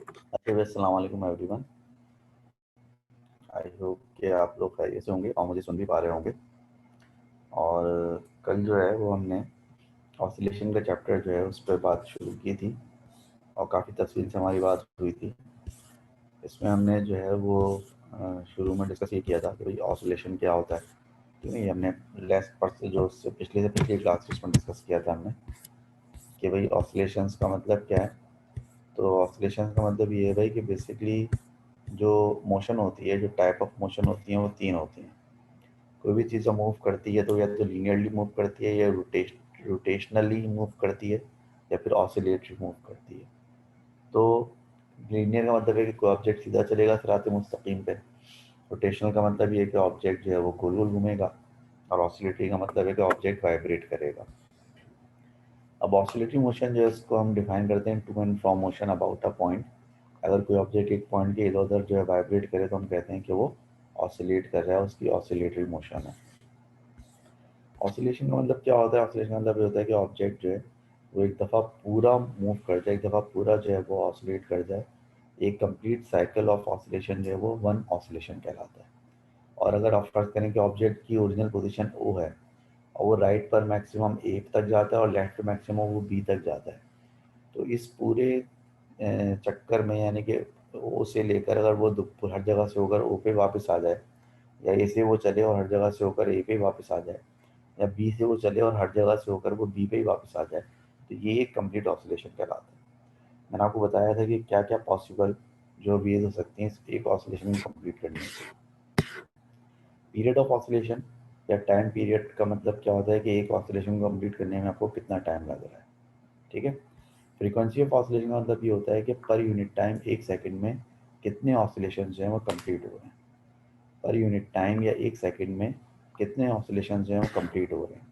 अस्सलाम वालेकुम everyone. I hope कि आप लोग खैरियत से होंगे और मुझे सुन भी पा रहे होंगे। और कल जो है वो हमने ऑसिलेशन का चैप्टर जो है उस पर बात शुरू की थी और काफ़ी तफसील से हमारी बात हुई थी। इसमें हमने जो है वो शुरू में डिस्कस ये किया था कि भाई ऑसिलेशन क्या होता है, ठीक है। ये हमने लेस पर से जो उससे पिछले से पिछली क्लास में डिस्कस किया था हमने कि भाई ऑसिलेशंस का मतलब क्या है। तो ऑसिलेशन का मतलब ये है भाई कि बेसिकली जो मोशन होती है, जो टाइप ऑफ मोशन होती हैं वो तीन होती हैं। कोई भी चीज़ मूव करती है तो या तो लीनियरली मूव करती है या रोटेशनली मूव करती है या फिर ऑसिलेटरी मूव करती है। तो लीनियर का मतलब है कि कोई ऑब्जेक्ट सीधा चलेगा सिरात मुस्तकीम पे। रोटेशनल का मतलब ये है कि ऑब्जेक्ट जो है वो गोल गोल घूमेगा। और ऑसिलेटरी का मतलब है कि ऑब्जेक्ट वाइब्रेट करेगा। अब ऑसिलेटरी मोशन जो है उसको हम डिफाइन करते हैं to and from motion about a point. अगर कोई ऑब्जेक्ट एक पॉइंट के इधर उधर जो है वाइब्रेट करे तो हम कहते हैं कि वो ऑसिलेट कर रहा है, उसकी ऑसिलेटरी मोशन है। ऑसिलेशन का मतलब क्या होता है? ऑसिलेशन का मतलब ये होता है कि ऑब्जेक्ट जो है वो एक दफ़ा पूरा मूव कर जाए, एक दफ़ा पूरा जो है वो ऑसिलेट कर जाए। एक कंप्लीट साइकिल ऑफ ऑसिलेशन जो है वो वन ऑसिलेशन कहलाता है। और अगर आप फर्ज करें कि ऑब्जेक्ट की ओरिजिनल पोजीशन ओ है और वो राइट पर मैक्सिमम ए तक जाता है और लेफ्ट पर मैक्सिमम वो बी तक जाता है, तो इस पूरे चक्कर में यानी कि ओ से लेकर अगर वो हर जगह से होकर ओ पे वापस आ जाए, या ए से वो चले और हर जगह से होकर ए पे वापस आ जाए, या बी से वो चले और हर जगह से होकर वो बी पे ही वापस आ जाए, तो ये एक कंप्लीट ऑसिलेशन कहलाता है। मैंने आपको बताया था कि क्या क्या पॉसिबल जो वेज हो सकती हैं एक ऑसिलेशन को कंप्लीट करने के। पीरियड ऑफ ऑसिलेशन या टाइम पीरियड का मतलब क्या होता है कि एक ऑसिलेशन को कंप्लीट करने में आपको कितना टाइम लग रहा है, ठीक है। फ्रीक्वेंसी ऑफ ऑसिलेशन का मतलब ये होता है कि पर यूनिट टाइम एक सेकंड में कितने ऑसिलेशन जो हैं वो कंप्लीट हो रहे हैं। पर यूनिट टाइम या एक सेकंड में कितने ऑसिलेशन जो हैं वो कंप्लीट हो रहे हैं।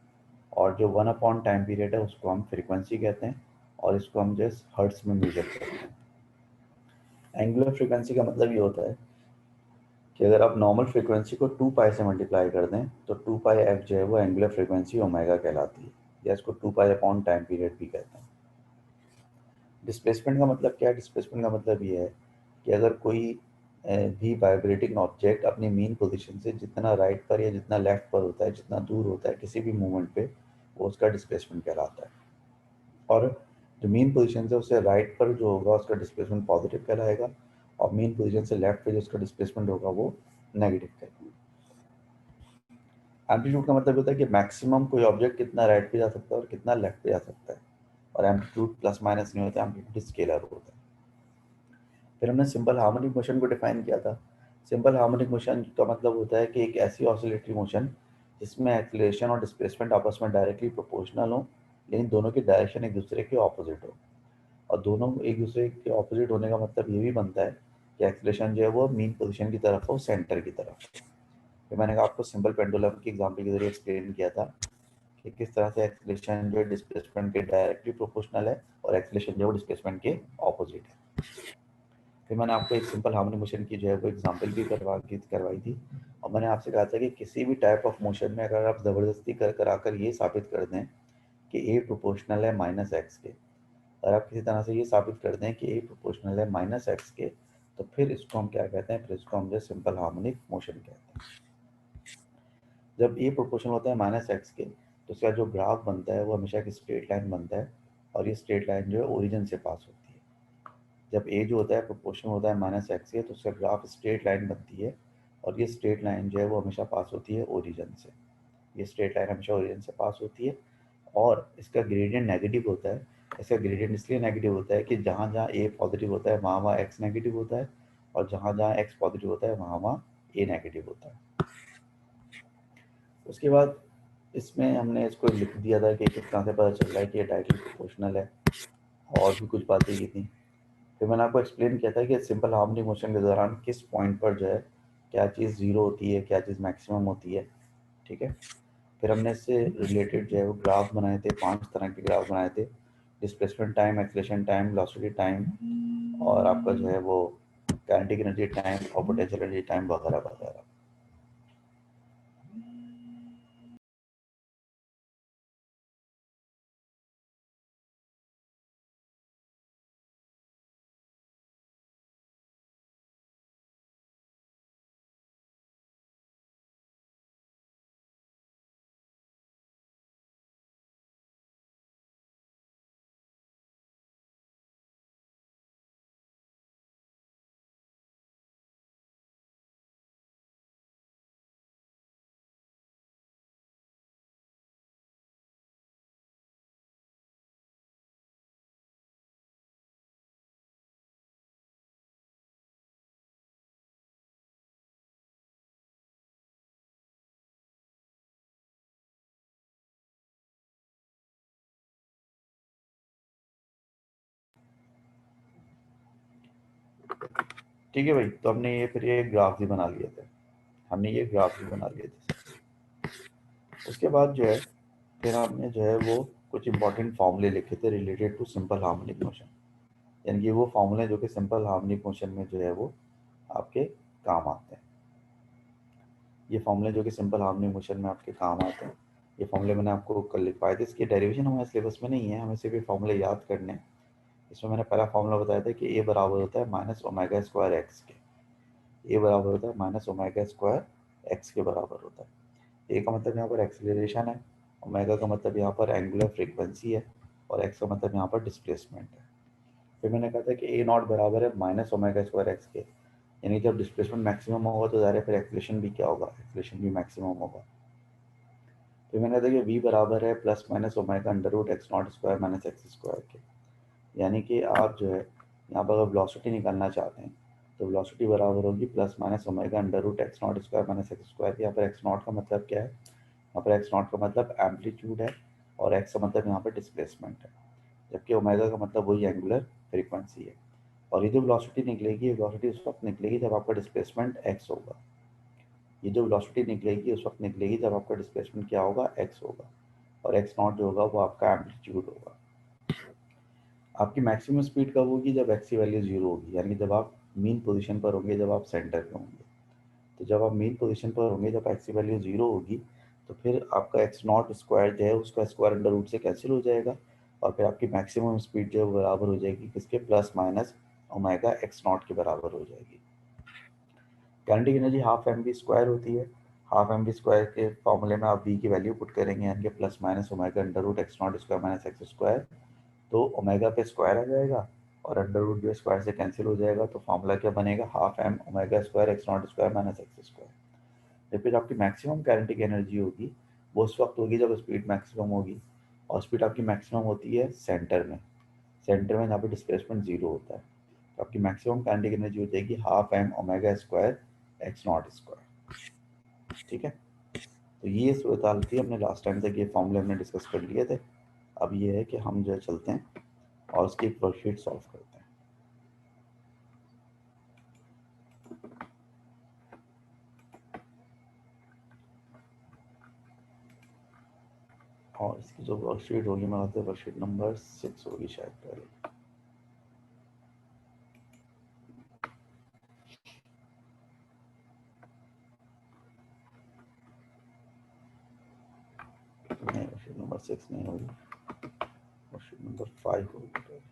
और जो वन अपॉन टाइम पीरियड है उसको हम फ्रीक्वेंसी कहते हैं और इसको हम जस्ट हर्ट्स में मेजर करते हैं। एंगुलर फ्रीक्वेंसी का मतलब ये होता है कि अगर आप नॉर्मल फ्रीक्वेंसी को 2 पाई से मल्टीप्लाई कर दें तो 2 पाई एफ जो है वो एंगुलर फ्रीक्वेंसी ओमेगा कहलाती है, या इसको 2 पाई अपॉन टाइम पीरियड भी कहते हैं। डिस्प्लेसमेंट का मतलब क्या है? डिस्प्लेसमेंट का मतलब ये है कि अगर कोई भी वाइब्रेटिंग ऑब्जेक्ट अपनी मेन पोजीशन से जितना राइट पर या जितना लेफ्ट पर होता है, जितना दूर होता है किसी भी मूवमेंट पे, वो उसका डिस्प्लेसमेंट कहलाता है। और जो मेन पोजीशन से उससे राइट पर जो होगा उसका डिस्प्लेसमेंट पॉजिटिव कहलाएगा, और मेन पोजीशन से लेफ्ट पे जो उसका डिस्प्लेसमेंट होगा वो नेगेटिव कहलाएगा। एम्पलीट्यूड का मतलब होता है कि मैक्सिमम कोई ऑब्जेक्ट कितना राइट पे जा सकता है और कितना लेफ्ट पे जा सकता है। और एम्पलीट्यूड प्लस माइनस नहीं होता, एम्पलीट्यूड स्केलर होता है। फिर हमने सिंपल हार्मोनिक मोशन को डिफाइन किया था। सिंपल हार्मोनिक मोशन का मतलब होता है कि एक ऐसी ऑसिलेटरी मोशन जिसमें एक्सीलरेशन और डिस्प्लेसमेंट आपस में डायरेक्टली प्रोपोर्शनल हो, लेकिन दोनों की डायरेक्शन एक दूसरे के ऑपोजिट हो। और दोनों एक दूसरे के ऑपोजिट होने का मतलब ये भी बनता है कि एक्सीलरेशन जो है वो मीन पोजीशन की तरफ हो, सेंटर की तरफ। फिर मैंने आपको सिंपल पेंडुलम की एग्जांपल के जरिए एक्सप्लेन किया था कि किस तरह से एक्सीलरेशन जो है डिस्प्लेसमेंट के डायरेक्टली प्रोपोर्शनल है और एक्सीलरेशन जो है वो डिस्प्लेसमेंट के ऑपोजिट है। फिर मैंने आपको एक सिंपल हार्मोनिक मोशन की जो है वो एग्जांपल भी करवाई थी। और मैंने आपसे कहा था कि किसी भी टाइप ऑफ मोशन में अगर आप ज़बरदस्ती कर कर आकर ये साबित कर दें कि ए प्रोपोर्शनल है माइनस एक्स के, अगर आप किसी तरह से ये साबित कर दें कि ए प्रोपोर्शनल है माइनस एक्स के, तो फिर इसको हम क्या कहते हैं? फिर इसको हम जो सिंपल हार्मोनिक मोशन कहते हैं। जब ए प्रोपोर्शनल होता है माइनस एक्स के तो उसका जो ग्राफ बनता है वो हमेशा एक स्ट्रेट लाइन बनता है, और ये स्ट्रेट लाइन जो है ओरिजिन से पास होती है। जब ए जो होता है प्रोपोर्शनल होता है माइनस एक्स के तो उसका ग्राफ स्ट्रेट लाइन बनती है, और ये स्ट्रेट लाइन जो है वो हमेशा पास होती है ओरिजिन से। ये स्ट्रेट लाइन हमेशा ओरिजिन से पास होती है, और इसका ग्रेडियंट नेगेटिव होता है। इसका ग्रेडियंट इसलिए नेगेटिव होता है कि जहाँ जहाँ ए पॉजिटिव होता है वहाँ वहाँ एक्स नेगेटिव होता है, और जहाँ जहाँ एक्स पॉजिटिव होता है वहाँ वहाँ ए नेगेटिव होता है। उसके बाद इसमें हमने इसको लिख दिया था कि किस तरह से पता चल रहा है कि ये डायरेक्टली प्रोपोर्शनल है, और भी कुछ बातें की थी। फिर मैंने आपको एक्सप्लेन किया था कि सिंपल हार्मोनिक मोशन के दौरान किस पॉइंट पर जो है क्या चीज़ ज़ीरो होती है, क्या चीज़ मैक्सिमम होती है, ठीक है। फिर हमने इससे रिलेटेड जो है वो ग्राफ बनाए थे, 5 तरह के ग्राफ बनाए थे। Displacement time, acceleration time, velocity time, और आपका जो है वो काइनेटिक एनर्जी टाइम और पोटेंशियल एनर्जी टाइम वगैरह वगैरह। ठीक है भाई, तो हमने ये फिर ये ग्राफ भी बना लिए थे, हमने ये ग्राफ भी बना लिए थे। उसके बाद जो है फिर हमने जो है वो कुछ इंपॉर्टेंट फॉर्मूले लिखे थे related to simple harmonic motion, यानी कि वो फॉर्मूले जो कि सिंपल हार्मोनिक मोशन में जो है वो आपके काम आते हैं। ये फॉर्मूले जो कि सिंपल हार्मोनिक मोशन में आपके काम आते हैं, ये फॉर्मूले मैंने आपको कल लिखवाए थे। इसकी डेरिवेशन हमारे सिलेबस में नहीं है, हमें सिर्फ ये फॉर्मूले याद करने हैं। इसमें मैंने पहला फॉर्मूला बताया था कि ए बराबर होता है माइनस ओमेगा स्क्वायर एक्स के, ए बराबर होता है माइनस ओमेगा स्क्वायर एक्स के बराबर होता है। ए का मतलब यहाँ पर एक्सीलरेशन है, ओमेगा का मतलब यहाँ पर एंगुलर फ्रीक्वेंसी है, और एक्स का मतलब यहाँ पर डिस्प्लेसमेंट है। फिर मैंने कहा था कि ए नॉट बराबर है माइनस ओमेगा स्क्वायर एक्स के, यानी जब डिस्प्लेसमेंट मैक्सिमम होगा तो ज़ाहिर है फिर एक्सीलरेशन भी क्या होगा, एक्सीलरेशन भी मैक्सिमम होगा। फिर मैंने कहा था कि वी बराबर है plus minus omega under root x not square minus x square के, यानी कि आप जो है यहाँ पर अगर वेलोसिटी निकालना चाहते हैं तो वेलोसिटी बराबर होगी plus minus omega under root x not square minus x square के। यहाँ पर एक्स नॉट का मतलब क्या है, यहाँ पर एक्स नॉट का मतलब एम्पलीट्यूड है, और एक्स का मतलब यहाँ पर डिस्प्लेसमेंट है, जबकि ओमेगा का मतलब वही एंगुलर फ्रीक्वेंसी है। और ये जो वेलोसिटी निकलेगी, वेलोसिटी उस वक्त निकलेगी जब आपका डिस्प्लेसमेंट एक्स होगा। ये जो वेलोसिटी निकलेगी उस वक्त निकलेगी जब आपका डिस्प्लेसमेंट क्या होगा, एक्स होगा, और एक्स नॉट जो होगा वो आपका एम्पलीट्यूड होगा। आपकी मैक्सिमम स्पीड कब होगी, जब एक्स की वैल्यू जीरो होगी, यानी जब आप मीन पोजीशन पर होंगे, जब आप सेंटर पे होंगे। तो जब आप मीन पोजीशन पर होंगे, जब एक्स की वैल्यू जीरो होगी, तो फिर आपका एक्स नॉट स्क्वायर जो है उसका स्क्वायर अंडर रूट से कैंसिल हो जाएगा, और फिर आपकी मैक्सिमम स्पीड जो है वो बराबर हो जाएगी किसके, plus minus omega X naught के बराबर हो जाएगी। Kinetic energy half M V square होती है। हाफ एम वी स्क्वायर के फॉर्मूले में आप वी की वैल्यू पुट करेंगे, यानी कि plus minus omega under root x not square minus x square, तो ओमेगा पे स्क्वायर आ जाएगा और अंडर रूट जो स्क्वायर से कैंसिल हो जाएगा, तो फॉर्मूला क्या बनेगा, half m omega square x not square minus x square. जब फिर आपकी मैक्सिमम काइनेटिक एनर्जी होगी वो उस वक्त होगी जब स्पीड मैक्सिमम होगी, और स्पीड आपकी मैक्सिमम होती है सेंटर में, सेंटर में जहाँ पे डिस्प्लेसमेंट जीरो होता है। तो आपकी मैक्सिमम काइनेटिक एनर्जी हो जाएगी half m omega square x not square. ठीक है, तो ये सूरत हाल थी, हमने लास्ट टाइम तक ये फॉर्मूले हमने डिस्कस कर लिए थे। अब ये है कि हम जो है चलते हैं और उसकी एक वर्कशीट सॉल्व करते हैं। और इसकी जो वर्कशीट होगी मैं कहते हैं वर्कशीट नंबर 6 होगी शायद पहले। नहीं, वर्कशीट नंबर 6 नहीं होगी, वर्कशीट नंबर 5 होगी पहले।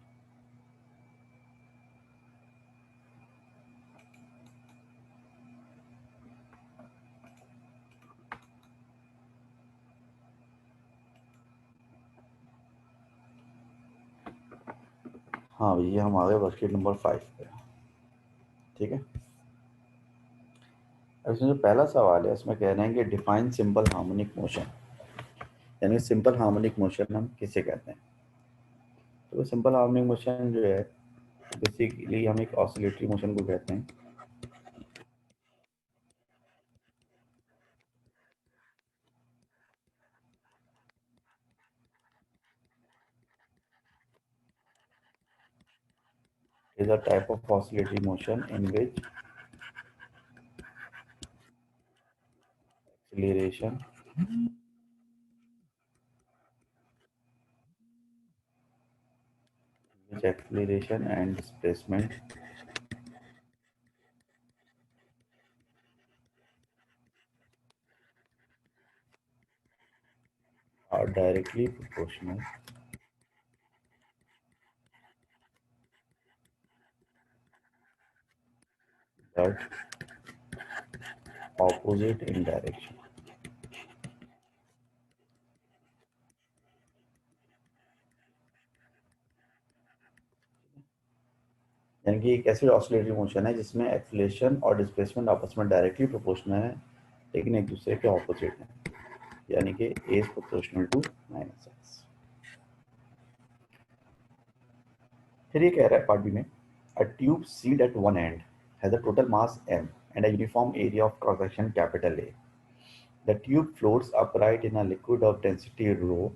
हाँ भैया, हम आ गए वर्कशीट नंबर 5 पे। ठीक है, अब इसमें जो पहला सवाल है उसमें कह रहे हैं कि डिफाइन सिंपल हार्मोनिक मोशन, यानी सिंपल हार्मोनिक मोशन हम किसे कहते हैं। तो सिंपल हार्मोनिक मोशन जो है बेसिकली हम एक ऑसिलेटरी मोशन को कहते हैं। is a type of oscillatory motion in which acceleration and displacement are directly proportional but opposite in direction। यानी कि एक ऐसी ऑसिलेटरी मोशन है जिसमें एक्सीलरेशन और डिस्प्लेसमेंट आपस में डायरेक्टली प्रोपोर्शनल है लेकिन एक दूसरे के ऑपोजिट है, यानी कि A is proportional to minus x. फिर ये कह रहा है पार्ट बी में, a tube sealed at one end has a total mass m and a uniform area of cross section capital A. The tube floats upright in a liquid of density rho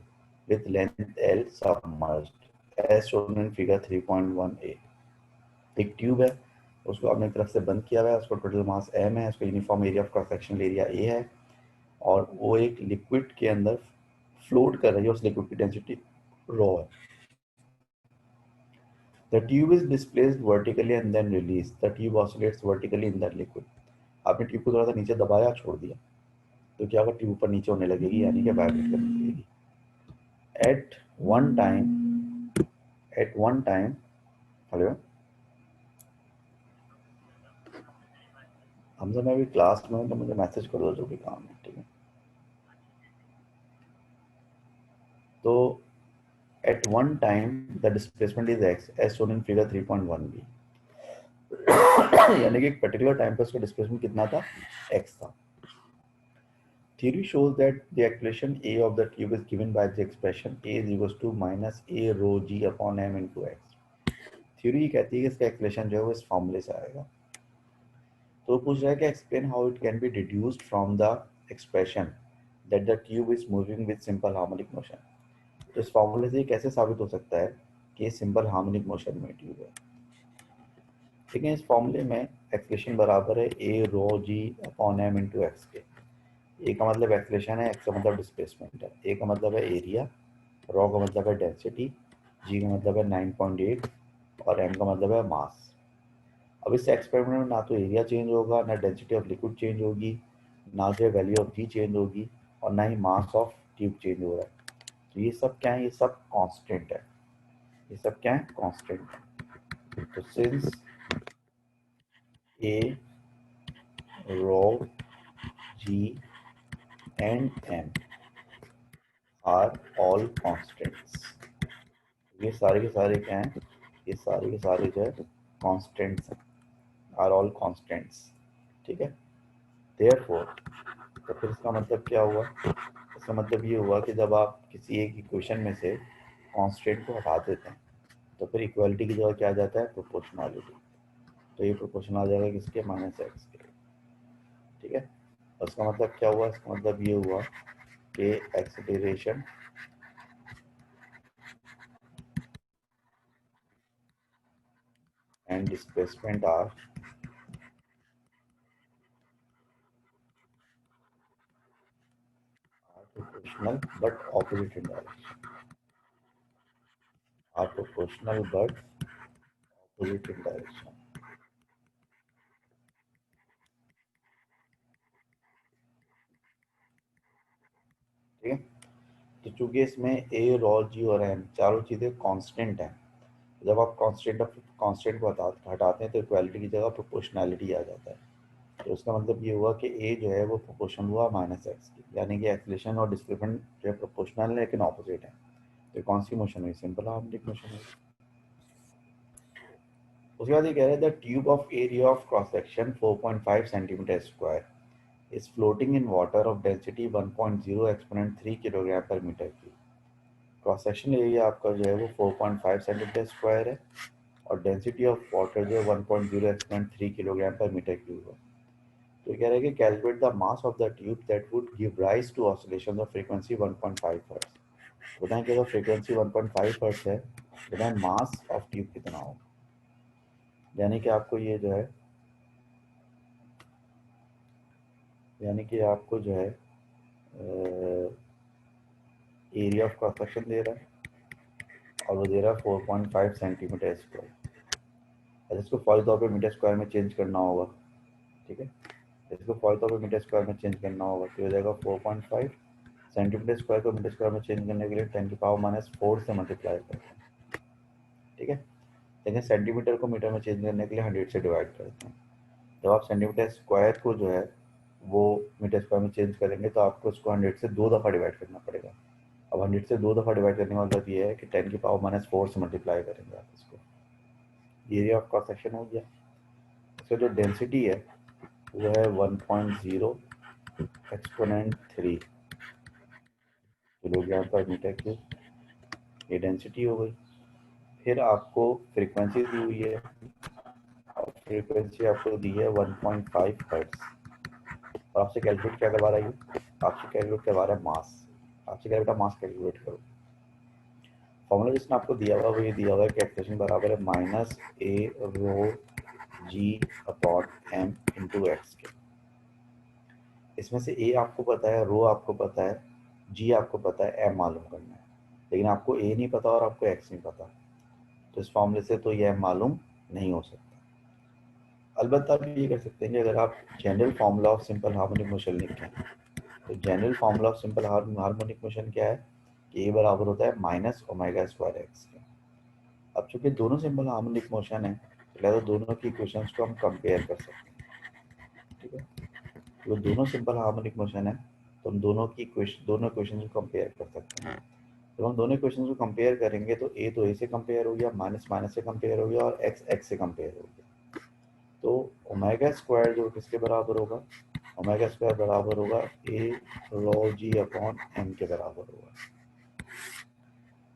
with length L submerged as shown in figure 3.1a। एक tube है उसको आपने एक तरफ से बंद किया हुआ है, उसको टोटल मास m है, उसका uniform area of cross sectional area a है, और वो एक लिक्विड के अंदर फ्लोट कर रही है, उस लिक्विड की डेंसिटी rho है. The tube is displaced vertically and then released. The tube oscillates vertically in that liquid. आपने ट्यूब को थोड़ा सा नीचे दबाया, छोड़ दिया, तो क्या होगा, ट्यूब ऊपर नीचे होने लगेगी, यानी कि वाइब्रेट करने लगेगी. At one time, हेलो हमसे, मैं अभी क्लास में हूँ, तो मुझे मैसेज कर दो जो भी काम है, ठीक है. तो at one time the displacement is x as shown in figure 3.1b. यानी कि एक पर्टिकुलर टाइम पे उसका डिस्प्लेसमेंट कितना था, x था. Theory shows that the acceleration a of the tube is given by the expression a is equals to minus a rho g upon m into x. Theory कहती है कि इसका expression जो है वो इस फॉर्मूले से आएगा. तो पूछ रहा है कि explain how it can B deduced from the expression that the tube is moving with simple harmonic motion. तो इस फॉर्मूले से कैसे साबित हो सकता है कि सिंपल हार्मोनिक मोशन में ट्यूब है. ठीक है, इस फॉर्मूले में एक्सप्रेशन बराबर है ए रो जी अपॉन एम इंटू एक्स के. ए का मतलब एक्सलेशन है, एक्स का मतलब डिस्प्लेसमेंट है, ए का मतलब है एरिया, रॉ का मतलब है डेंसिटी, जी का मतलब है 9.8 और एम का मतलब है मास. अब इस एक्सपेरिमेंट में ना तो एरिया चेंज होगा, ना डेंसिटी ऑफ लिक्विड चेंज होगी, ना जो वैल्यू ऑफ जी चेंज होगी, और ना ही मास ऑफ ट्यूब चेंज हो रहा है. तो ये सब क्या है, ये सब कांस्टेंट है, ये सब क्या है, कांस्टेंट है. तो since a rho g and m are all constants, ये सारे के सारे क्या हैं, ये सारे के सारे जो है कांस्टेंट्स हैं, आर ऑल कांस्टेंट्स. ठीक है, देयरफॉर, तो फिर इसका मतलब क्या हुआ, इसका मतलब ये हुआ कि जब आप किसी एक इक्वेशन में से कांस्टेंट को हटा देते हैं, तो फिर इक्वालिटी की जगह क्या आ जाता है, प्रोपोर्शनैलिटी. तो ये प्रोपोर्शन आ जाएगा किसके, माइनस एक्स के. ठीक है, और इसका मतलब क्या हुआ, इसका मतलब ये हुआ कि acceleration and displacement are proportional but opposite in direction, are proportional but opposite in direction. ठीक है, तो चूंकि इसमें ए रॉ जी और एम चारों चीज़ें कांस्टेंट हैं, जब आप कांस्टेंट को हटाते हैं तो इक्वालिटी की जगह प्रोपोर्शनैलिटी आ जाता है. तो इसका मतलब ये हुआ कि ए जो है वो प्रोपोर्शनल हुआ माइनस एक्स की, यानी कि एक्सेलरेशन और डिस्प्लेसमेंट जो है प्रोपोर्शनल है लेकिन ऑपोजिट है. तो कौन सी मोशन हुई, सिंपल हार्मोनिक मोशन हुई. उसके बाद ये कह रहे हैं the tube of area of cross section 4.5 centimetre square is floating in water of density 1.0 exponent 3 kilogram पर metre cube. Cross section area आपका जो है वो 4.5 सेंटीमीटर स्क्वायर है, और डेंसिटी ऑफ वाटर जो है 1.0 एक्सपोनेंट 3 किलोग्राम पर मीटर क्यूब है. तो कह रहे हैं कि calculate the mass of the tube that would give rise to oscillation of frequency 1.5 hertz. बताएं कि अगर फ्रीक्वेंसी 1.5 हर्ट्ज है, बताएं मास ऑफ ट्यूब कितना होगा. यानी कि आपको ये जो है, यानी कि आपको जो है एरिया ऑफ क्रॉस सेक्शन दे रहा है, और वो दे रहा है 4.5 सेंटीमीटर स्क्वायर. और इसको फॉल तौर पे मीटर स्क्वायर में चेंज करना होगा. ठीक है, इसको फॉल तौर पे मीटर स्क्वायर में चेंज करना होगा, तो हो जाएगा 4.5 सेंटीमीटर स्क्वायर को मीटर स्क्वायर में चेंज करने के लिए 10⁻⁴ से मल्टीप्लाई करते हैं. ठीक है, लेकिन सेंटीमीटर को मीटर में चेंज करने के लिए 100 से डिवाइड करते हैं. जब आप सेंटीमीटर स्क्वायर को जो है वो मीटर स्क्वायर में चेंज करेंगे, तो आपको उसको 100 से 2 दफ़ा डिवाइड करना पड़ेगा. अब 100 से 2 दफ़ा डिवाइड करने का मतलब ये है कि 10⁻⁴ से मल्टीप्लाई करेंगे आप इसको. एरिया ऑफ क्रॉस सेक्शन हो गया. इसका जो डेंसिटी है वो है 1.0 एक्सपोनेंट 3 किलोग्राम पर मीटर क्यूब. ये डेंसिटी हो गई. फिर आपको फ्रीक्वेंसी दी हुई है, और फ्रीक्वेंसी आपको दी है 1.5 हर्ट्ज. और आपसे कैलकुलेट क्या करवा रहा है, आपसे कैलकुलेट करवा रहा है मास. आपसे क्या बेटा, मास कैलकुलेट करो. फॉर्मूला जिसने आपको दिया हुआ वो ये दिया हुआ है कि एक्सप्रेशन बराबर है माइनस ए रो जी अपॉन एम इंटू एक्स के। इसमें से ए आपको पता है, रो आपको पता है, जी आपको पता है, एम मालूम करना है, लेकिन आपको ए नहीं पता और आपको एक्स नहीं पता, तो इस फॉर्मूले से तो यह मालूम नहीं हो सकता। अलबत्ता आप ये कर सकते हैं कि अगर आप general formula of simple harmonic motion लिखें, तो general formula of simple harmonic motion क्या है कि ए बराबर होता है माइनस ओमेगा स्क्वायर एक्स के। अब चूंकि दोनों सिंपल हार्मोनिक मोशन है, तो दोनों की इक्वेशंस को हम कंपेयर कर सकते हैं, ठीक है। तो दोनों सिंपल हार्मोनिक मोशन है, तो हम दोनों इक्वेशन को कंपेयर कर सकते हैं। जब हम दोनों इक्वेशन को कंपेयर करेंगे तो ए से कंपेयर हो गया, माइनस माइनस से कंपेयर हो गया और एक्स एक्स से कंपेयर हो गया। तो ओमेगा स्क्वायर जो किसके बराबर होगा, ओमेगा स्क्वायर बराबर होगा ए रो जी अपॉन एम के बराबर होगा।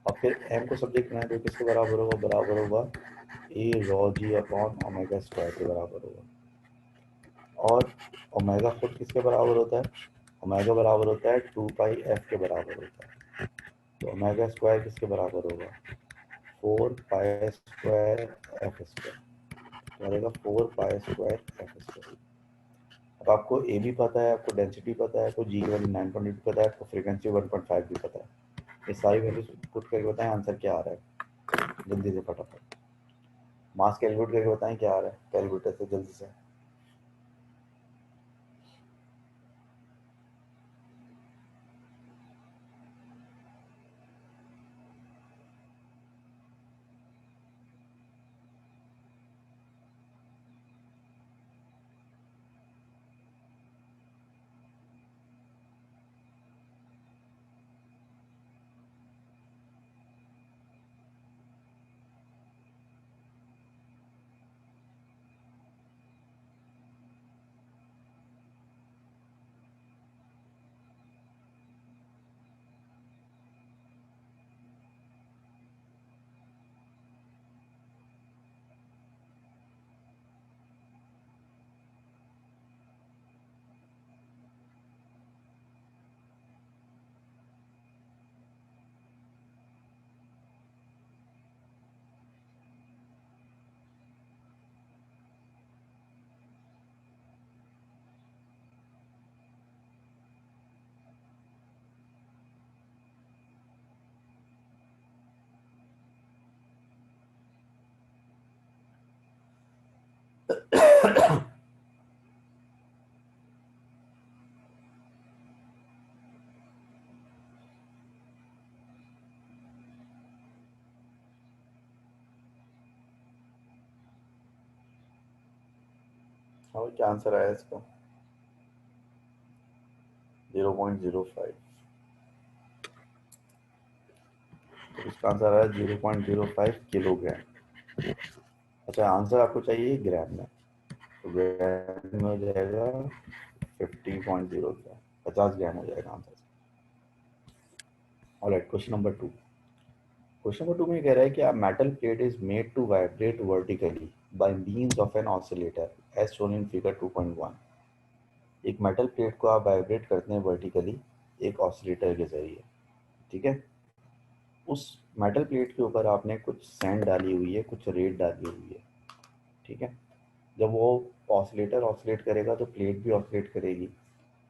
और फिर एम को सब्जेक्ट बनाए तो किसके बराबर होगा, बराबर होगा ए रो जी अपॉन ओमेगा स्क्वायर के बराबर होगा। और ओमेगा खुद किसके बराबर होता है, ओमेगा बराबर होता है 2 पाई एफ के बराबर होता है। तो ओमेगा स्क्वायर किसके बराबर होगा, 4 पाई स्क्वायर एफ स्क्वायर, तो आएगा 4 पाई स्क्वायर एफ स्क्वायर। अब आपको ए भी पता है, आपको डेंसिटी पता है, आपको जी की वैल्यू 9.8 पता है, आपको फ्रीक्वेंसी 1.5 भी पता है। ये सारी वैल्यूज पुट करके बताएं आंसर क्या आ रहा है, जल्दी से फटाफट मास कैलकुलेट करके बताएं क्या आ रहा है कैलकुलेटर से, जल्दी से। और क्या आंसर आया इसका, 0.05। तो इसका आंसर आया 0.05 किलोग्राम। अच्छा आंसर आपको चाहिए ग्राम में, तो ग्राम में हो जाएगा 50.0 ग्राम, 50 ग्राम हो जाएगा आंसर। ऑलराइट, क्वेश्चन नंबर 2 में कह रहा है कि a metal plate is made to vibrate vertically by means of an oscillator as shown in figure 2.1। एक मेटल प्लेट को आप वाइब्रेट करते हैं वर्टिकली एक ऑसिलेटर के जरिए, ठीक है। उस मेटल प्लेट के ऊपर आपने कुछ सैंड डाली हुई है, कुछ रेत डाली हुई है, ठीक है। जब वो ऑसिलेटर ऑसिलेट करेगा तो प्लेट भी ऑसिलेट करेगी,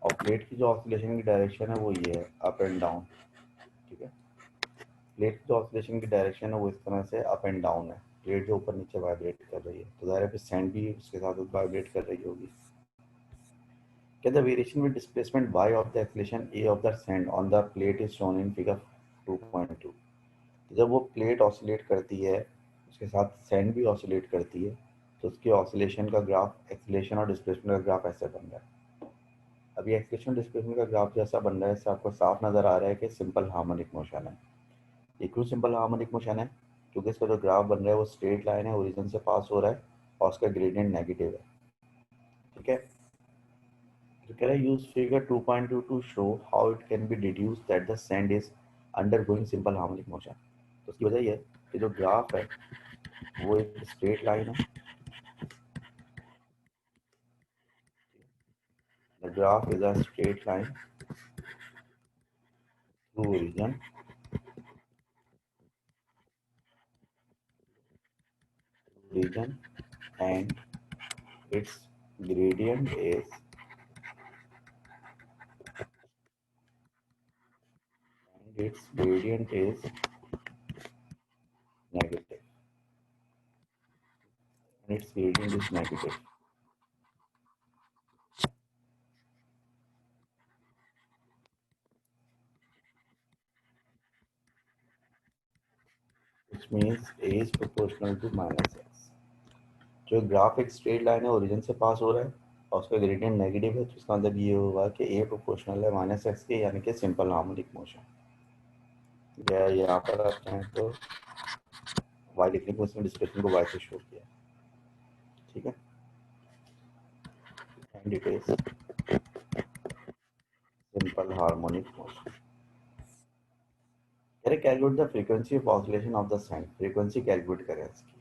और प्लेट की जो ऑसिलेशन की डायरेक्शन है वो ये है, अप एंड डाउन, ठीक है। प्लेट की जो ऑसिलेशन की डायरेक्शन है वो इस तरह से अप एंड डाउन है, प्लेट जो ऊपर नीचे वाइब्रेट कर रही है, तो ज़ाहिर है फिर सैंड भी उसके साथ वाइब्रेट कर रही होगी। क्या the variation with displacement y of the acceleration a of the sand on the plate is shown in figure 2.2। जब वो प्लेट ऑसिलेट करती है उसके साथ सैंड भी ऑसिलेट करती है, तो उसके ऑसिलेशन का ग्राफ एक्सेलेरेशन और डिस्प्लेसमेंट का ग्राफ ऐसे बन रहा है। अब ये एक्सेलेरेशन डिस्प्लेसमेंट का ग्राफ जैसा बन रहा है, इससे आपको साफ नज़र आ रहा है कि सिंपल हार्मोनिक मोशन है। ये क्यों सिंपल हार्मोनिक मोशन है, क्योंकि इसका जो ग्राफ बन रहा है वो स्ट्रेट लाइन है, ओरिजिन से पास हो रहा है और उसका ग्रेडियंट नेगेटिव है, ठीक है। तो कह रहा है use figure 2.2 to show how it can be deduce that the sand is undergoing simple harmonic motion. तो उसकी वजह ये है कि जो ग्राफ है वो एक स्ट्रेट लाइन है, the graph is a straight line through origin and its gradient is negative, and its gradient is negative, which means a is proportional to minus x. जो ग्राफ एक स्ट्रेट लाइन है origin से पास हो रहा है और उसका ग्रेडियंट नेगेटिव है, तो इसका मतलब ये होगा कि ए प्रोपोर्शनल है माइनस एक्स के, यानी कि सिंपल हार्मोनिक मोशन। या यहाँ पर आप चाहें तो वाई लिखने को, उसने डिस्प्लेसमेंट को वाई से शो किया, ठीक है। And it is simple harmonic motion. कह रहे calculate the frequency of oscillation of the sine, frequency calculate करें इसकी।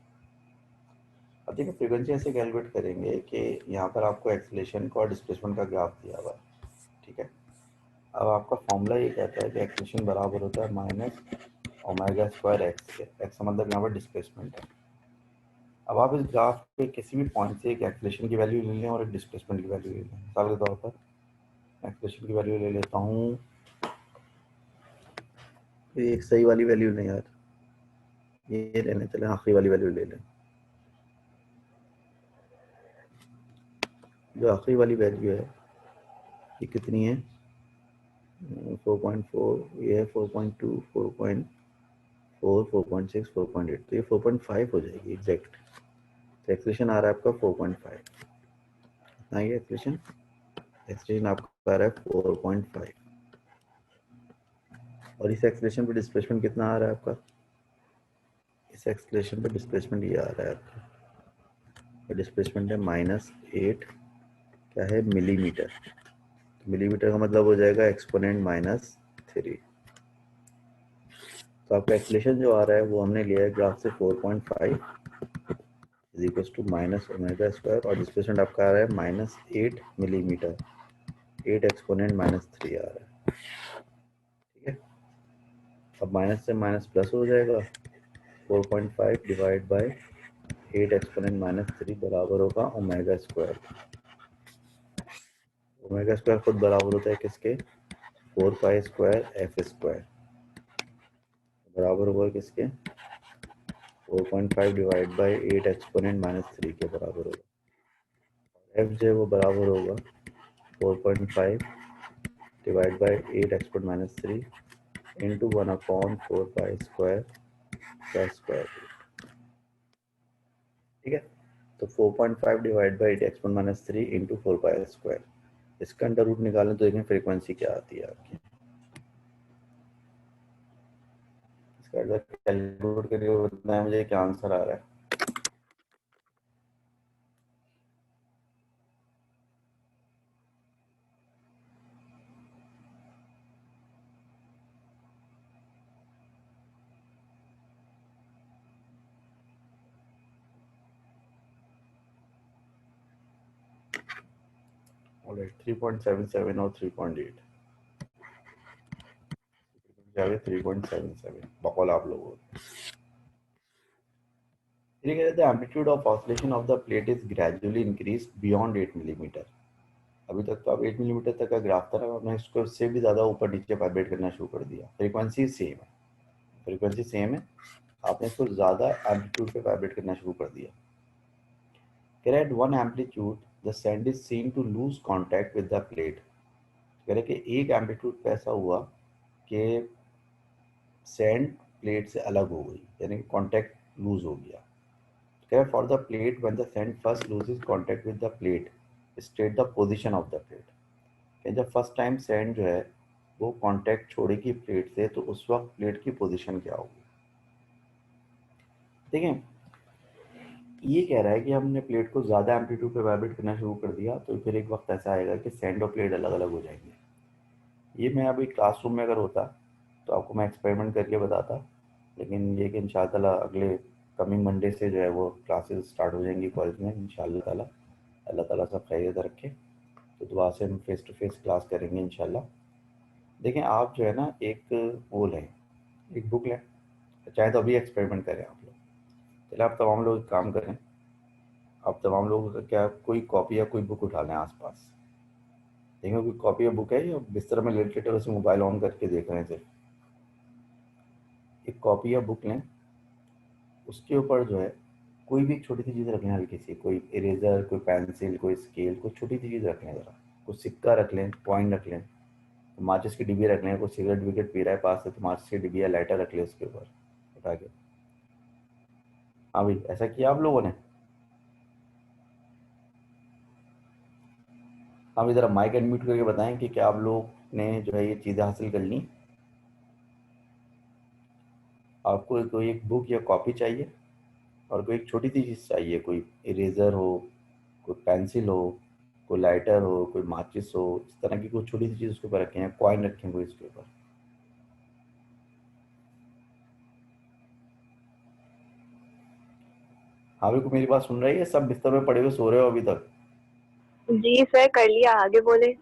अब देखिए फ्रीक्वेंसी ऐसे कैलकुलेट करेंगे कि यहाँ पर आपको एक्सीलरेशन का और डिस्प्लेसमेंट का ग्राफ दिया हुआ है, ठीक है। अब आपका फॉर्मूला ये कहता है कि एक्सीलरेशन बराबर होता है माइनस ओमेगा स्क्वायर एक्स के, एक्स का मतलब यहाँ पर डिस्प्लेसमेंट है। अब आप इस ग्राफ पे किसी भी पॉइंट से एक एक्सीलरेशन की वैल्यू ले लें और एक डिस्प्लेसमेंट की वैल्यू ले लें। मिसाल के तौर पर एक्सीलरेशन की वैल्यू ले लेता हूँ, ये एक सही वाली वैल्यू नहीं यार, ये लेने चले आखिरी वाली वैल्यू ले लें। जो आखिरी वाली वैल्यू है ये कितनी है, 4.4, ये है 4.2, 4.4, 4.6, 4.8, तो ये 4.5 हो जाएगी एग्जैक्ट। तो एक्सप्रेशन आ रहा है आपका 4.5, कितना ये एक्सप्रेशन, एक्सप्रेशन आपका आ रहा है 4.5। और इस एक्सप्रेशन पे डिस्प्लेसमेंट कितना आ रहा है आपका, इस एक्सप्रेशन पे डिस्प्लेसमेंट ये आ रहा है आपका, डिस्प्लेसमेंट है -8, क्या है, मिलीमीटर। तो मिलीमीटर का मतलब हो जाएगा एक्सपोनेंट -3। तो आपका एक्सप्रेशन जो आ रहा है वो हमने लिया है ग्राफ से 4.5 is equal to minus omega square, और डिस्प्लेसमेंट आपका आ रहा है -8 मिलीमीटर, 8 एक्सपोनेंट -3 आ रहा है, ठीक है। अब माइनस से माइनस प्लस हो जाएगा, 4.5 डिवाइड बाय 8 एक्सपोनेंट -3 बराबर होगा ओमेगा स्क्वायर। ओमेगा स्क्वायर खुद बराबर होता है किसके, 4 पाई स्क्वायर एफ स्क्वायर, बराबर होगा किसके, 4.5 डिवाइड बाई 8 एक्सपोनेंट -3 के बराबर होगा। एफ जो है वो बराबर होगा 4.5 divide by 8 exponent -3 into 1/4 pi square plus square, ठीक है। तो 4.5 divide by 8 exponent -3 into 4 pi square, इसका अंडर रूट निकालें तो देखें फ्रीक्वेंसी क्या आती है आपकी। इसका अंडर कैलकुलेट करके बताना है मुझे क्या आंसर आ रहा है। ऑलराइट, 3.77 और 3.8, 3.77 बकौल आप लोगों को। The amplitude of oscillation of the plate is gradually increased beyond 8 millimetre. अभी तक तो आप 8 मिलीमीटर तक का ग्राफ था ना, आपने इसको इससे भी ज़्यादा ऊपर नीचे वाइब्रेट करना शुरू कर दिया। फ्रीक्वेंसी सेम है, फ्रीक्वेंसी सेम है, आपने इसको ज़्यादा एम्पलीट्यूड पे वाइब्रेट करना शुरू कर दिया। At one amplitude the sand is seen to lose contact with the plate। कह रहे कि एक एम्पलीट्यूड पे ऐसा हुआ कि सैंड प्लेट से अलग हो गई, यानी कि कॉन्टैक्ट लूज हो गया। For the plate when the sand first loses contact with the plate, state the position of the plate। कि जब फर्स्ट टाइम सैंड जो है वो कांटेक्ट छोड़ेगी प्लेट से, तो उस वक्त प्लेट की पोजीशन क्या होगी। देखें ये कह रहा है कि हमने प्लेट को ज़्यादा एम्पलीट्यूड पे वाइब्रेट करना शुरू कर दिया, तो फिर एक वक्त ऐसा आएगा कि सैंड और प्लेट अलग अलग हो जाएंगे। ये मैं अभी क्लासरूम में अगर होता तो आपको मैं एक्सपेरिमेंट करके बताता, लेकिन ये कि इंशाअल्लाह अगले कमिंग मंडे से जो है वो क्लासेस स्टार्ट हो जाएंगी कॉलेज में इंशाअल्लाह ताला। अल्लाह ताला सब खैरियत रखे, तो दुआ से हम फेस टू फेस क्लास करेंगे इंशाल्लाह। देखें आप जो है ना एक वो लें, एक बुक लें, चाहे तो अभी एक्सपेरिमेंट करें आप लोग। चलिए आप तमाम लोग एक काम करें, अब तमाम लोगों का क्या, कोई कॉपी या कोई बुक उठा लें आसपास, देखें कोई कॉपी या बुक है या बिस्तर में लेटे लेटे वैसे मोबाइल ऑन करके देख रहे हैं सिर्फ। एक कॉपी या बुक लें, उसके ऊपर जो है कोई भी एक छोटी सी चीज़ रख लें, हल्की सी, कोई इरेजर, कोई पेंसिल, कोई स्केल, कोई छोटी सी चीज़ रख लें, ज़रा कुछ सिक्का रख लें, कॉइन रख लें, माचिस की डिब्बी रख लें, कोई सिगरेट विगरेट पी रहा है पास से तो माचिस की डिब्बी या लाइटर रख लें उसके ऊपर उठा के। हाँ भाई, ऐसा किया आप लोगों ने? हाँ भाई, ज़रा माइक अनम्यूट करके बताएं कि क्या आप लोग ने जो है ये चीज़ें हासिल कर ली। आपको कोई एक बुक या कॉपी चाहिए और कोई एक छोटी सी चीज़ चाहिए, कोई इरेज़र हो, कोई पेंसिल हो, कोई लाइटर हो, कोई माचिस हो, इस तरह की कोई छोटी सी चीज़ उसके ऊपर रखें, कॉइन रखें कोई इसके ऊपर। हाँ भाई, को मेरी बात सुन रही है? सब बिस्तर में पड़े हुए सो रहे हो अभी तक? जी सर, कर लिया, आगे बोले।